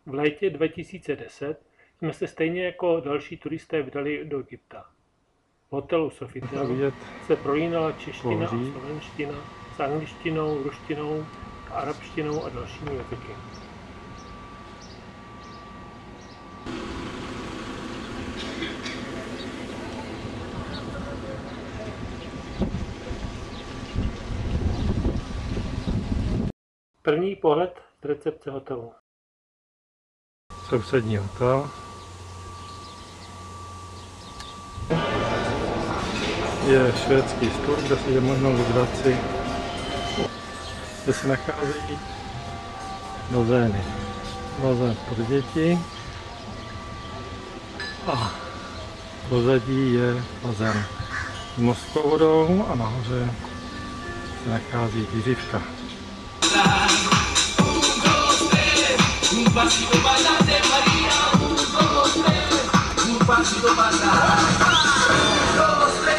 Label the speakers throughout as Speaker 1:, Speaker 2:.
Speaker 1: V létě 2010 jsme se stejně jako další turisté vydali do Egypta. V hotelu Sofitel se prolínala čeština a slovenština s angličtinou, ruštinou, arabštinou a dalšími jazyky. První pohled z recepce hotelu.
Speaker 2: Sousední hotel. Je švédský stůl, kde si je možno vybrat si, kde se nacházejí bazény. Bazén pro děti a pozadí je bazén s mořskou vodou a nahoře se nachází vířivka. Un pasito pa'lante María, 1, 2, 3, un pasito pa'lante, 1, 2, 3.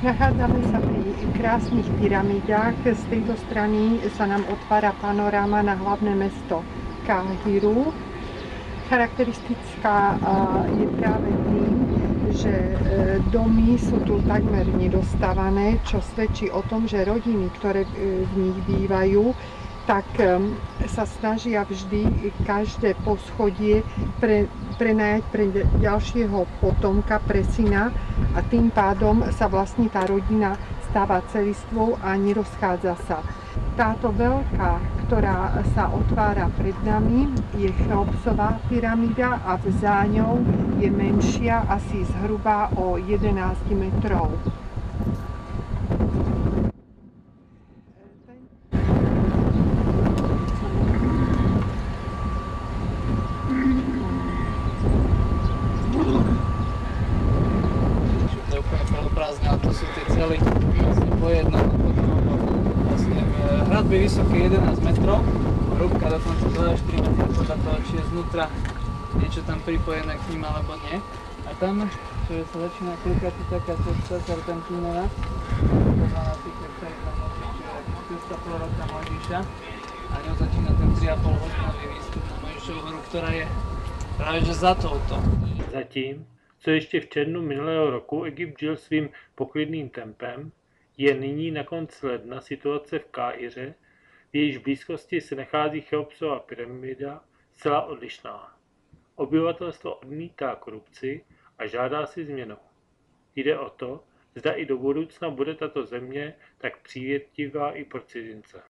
Speaker 3: Nachádzame sa pri krásnych pyramídach. Z tejto strany sa nám otvára panoráma na hlavné mesto Káhiru. Charakteristická je práve tým, že domy sú tu takmer nedostávané, čo svedčí o tom, že rodiny, ktoré v nich bývajú, tak sa snažia vždy každé poschodie prenajať pre ďalšieho potomka, pre syna, a tým pádom sa vlastne tá rodina stáva celistvou a nerozchádza sa. Táto veľká, ktorá sa otvára pred nami, je Cheopsová pyramída a za ňou je menšia, asi zhruba o 11 metrov.
Speaker 4: Hradby vysoké 11 metrov, hrúbka dokonca 24 metrov podľa toho, či je znútra niečo tam pripojené k ním alebo nie. A tam, čo sa začína klikať, je taká cesta serpentínová, pozvaná Secret Cave, cesta proroka Mojžiša, a ňou začína ten 3,5 hodinový výstup na Mojžišovu horu, ktorá je práve že za touto.
Speaker 1: Zatím, co ještě v červnu minulého roku Egypt žil svým poklidným tempem, je nyní na konci ledna situace v Káhiře, v jejíž blízkosti se nachází Cheopsova pyramida, zcela odlišná. Obyvatelstvo odmítá korupci a žádá si změnu. Jde o to, zda i do budoucna bude tato země tak přívětivá i pro cizince.